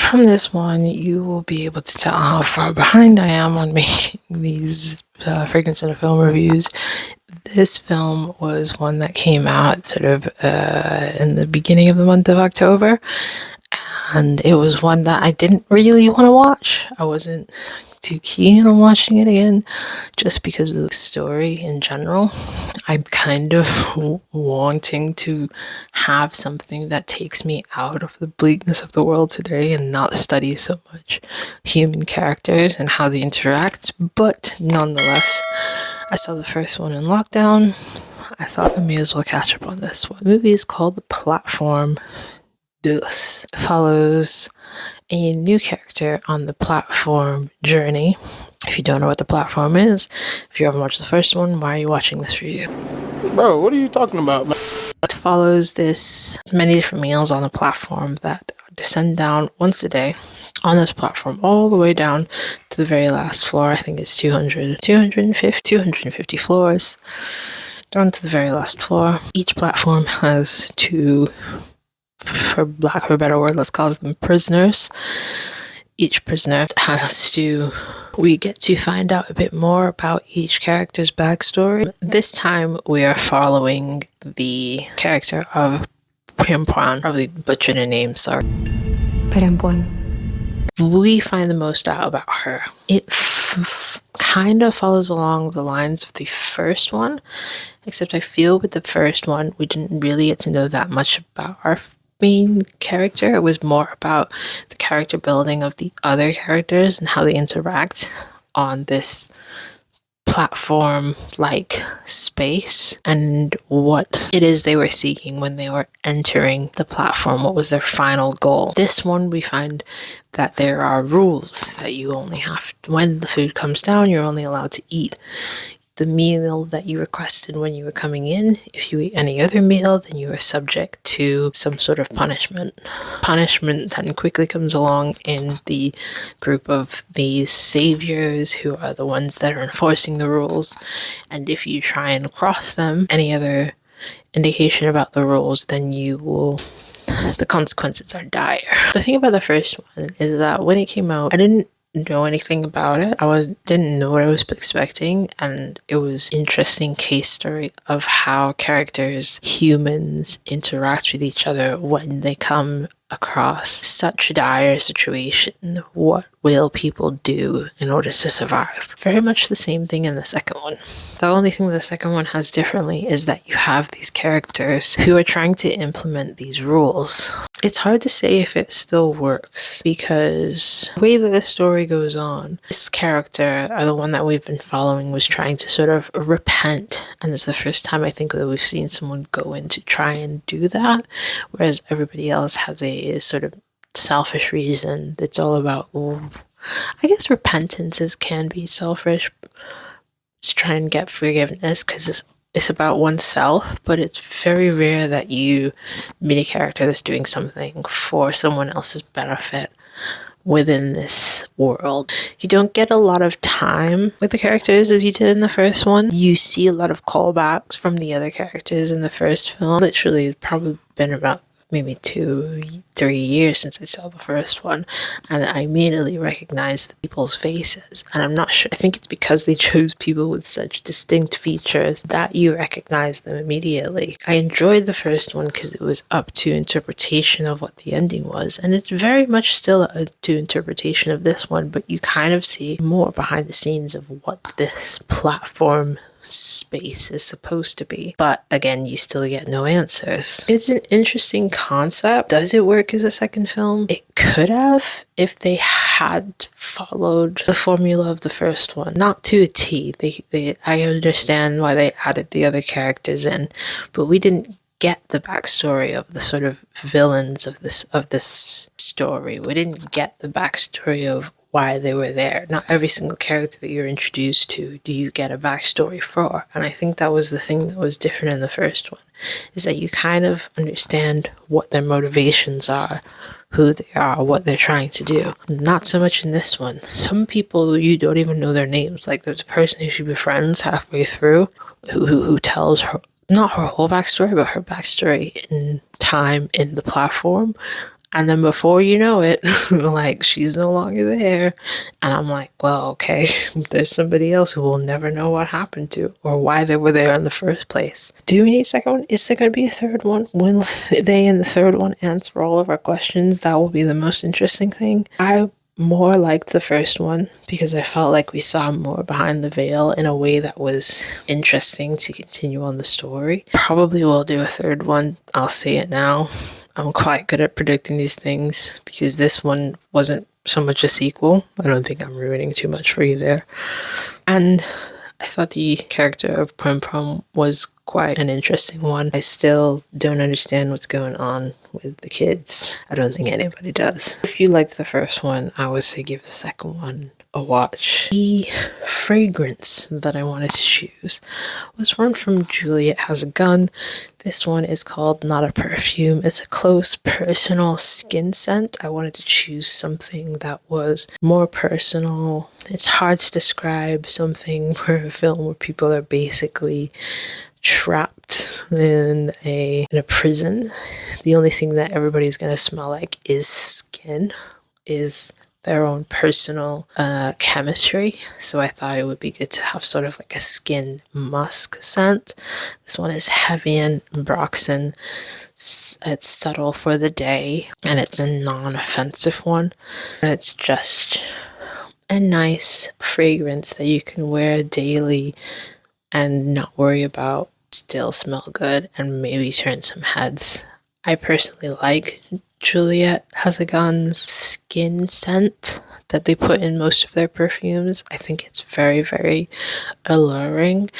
from this one, you will be able to tell how far behind I am on making these fragrance and film reviews. This film was one that came out sort of in the beginning of the month of October, and it was one that I didn't really want to watch. I wasn't too keen on watching it again, just because of the story in general. I'm kind of wanting to have something that takes me out of the bleakness of the world today and not study so much human characters and how they interact, but nonetheless, I saw the first one in lockdown. I thought I may as well catch up on this one. The movie is called The Platform. This follows a new character on the platform journey. If you don't know what the platform is, if you haven't watched the first one, why are you watching this review? Bro, what are you talking about, man? It follows many different meals on the platform that descend down once a day on this platform all the way down to the very last floor. I think it's 250 floors down to the very last floor. Each platform has two, for lack of a better word, let's call them prisoners. Each prisoner we get to find out a bit more about each character's backstory. This time we are following the character of Pimpon, probably butchered her name, sorry. Pimpon. We find the most out about her. It kind of follows along the lines of the first one, except I feel with the first one we didn't really get to know that much about our main character. It was more about the character building of the other characters and how they interact on this platform like space and what it is they were seeking when they were entering the platform. What was their final goal? This one we find that there are rules that you only have to, when the food comes down, you're only allowed to eat the meal that you requested when you were coming in. If you eat any other meal, then you are subject to some sort of punishment. Punishment then quickly comes along in the group of these saviors who are the ones that are enforcing the rules. And if you try and cross them, any other indication about the rules, then the consequences are dire. The thing about the first one is that when it came out, I didn't know anything about it. Didn't know what I was expecting, and it was an interesting case story of how humans interact with each other when they come across such dire situation. What will people do in order to survive? Very much the same thing in the second one. The only thing the second one has differently is that you have these characters who are trying to implement these rules. It's hard to say if it still works, because the way that the story goes on, this character, the one that we've been following, was trying to sort of repent, and it's the first time I think that we've seen someone go in to try and do that, whereas everybody else has a sort of selfish reason. It's all about, I guess repentance can be selfish. It's trying to get forgiveness because it's about oneself, but it's very rare that you meet a character that's doing something for someone else's benefit within this world. You don't get a lot of time with the characters as you did in the first one. You see a lot of callbacks from the other characters in the first film. Literally, it's probably been about maybe 2-3 years since I saw the first one, and I immediately recognized the people's faces, and I'm not sure, I think it's because they chose people with such distinct features that you recognize them immediately. I enjoyed the first one because it was up to interpretation of what the ending was, and it's very much still up to interpretation of this one, but you kind of see more behind the scenes of what this platform space is supposed to be. But again, you still get no answers. It's an interesting concept. Does it work as a second film? It could have, if they had followed the formula of the first one. Not to a T. I understand why they added the other characters in, but we didn't get the backstory of the sort of villains of this story. We didn't get the backstory of why they were there. Not every single character that you're introduced to do you get a backstory for, and I think that was the thing that was different in the first one, is that you kind of understand what their motivations are, who they are, what they're trying to do. Not so much in this one. Some people, you don't even know their names. Like, there's a person who she befriends halfway through who tells her, not her whole backstory, but her backstory in time in the platform, And then before you know it, like, she's no longer there. And I'm like, well, okay, there's somebody else who will never know what happened to or why they were there in the first place. Do we need a second one? Is there going to be a third one? Will they in the third one answer all of our questions? That will be the most interesting thing. I more liked the first one because I felt like we saw more behind the veil in a way that was interesting to continue on the story. Probably will do a third one. I'll say it now. I'm quite good at predicting these things because this one wasn't so much a sequel. I don't think I'm ruining too much for you there. And I thought the character of Prom Prom was quite an interesting one. I still don't understand what's going on with the kids. I don't think anybody does. If you liked the first one, I would say give the second one a watch. The fragrance that I wanted to choose was one from Juliette Has a Gun. This one is called Not a Perfume. It's a close personal skin scent. I wanted to choose something that was more personal. It's hard to describe something for a film where people are basically trapped in a prison. The only thing that everybody's gonna smell like is skin, is their own personal chemistry. So I thought it would be good to have sort of like a skin musk scent. This one is heavy and Broxton. It's subtle for the day and it's a non-offensive one. And it's just a nice fragrance that you can wear daily and not worry about, still smell good and maybe turn some heads. I personally like Juliette Has a Gun's skin scent that they put in most of their perfumes. I think it's very, very alluring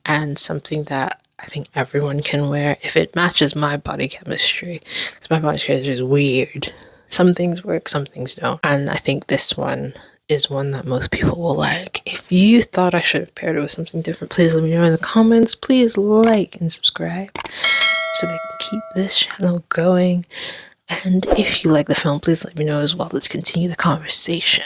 and something that I think everyone can wear if it matches my body chemistry, because my body chemistry is weird. Some things work, some things don't. And I think this one is one that most people will like. If you thought I should have paired it with something different, please let me know in the comments. Please like and subscribe so they can keep this channel going. And if you like the film, please let me know as well. Let's continue the conversation.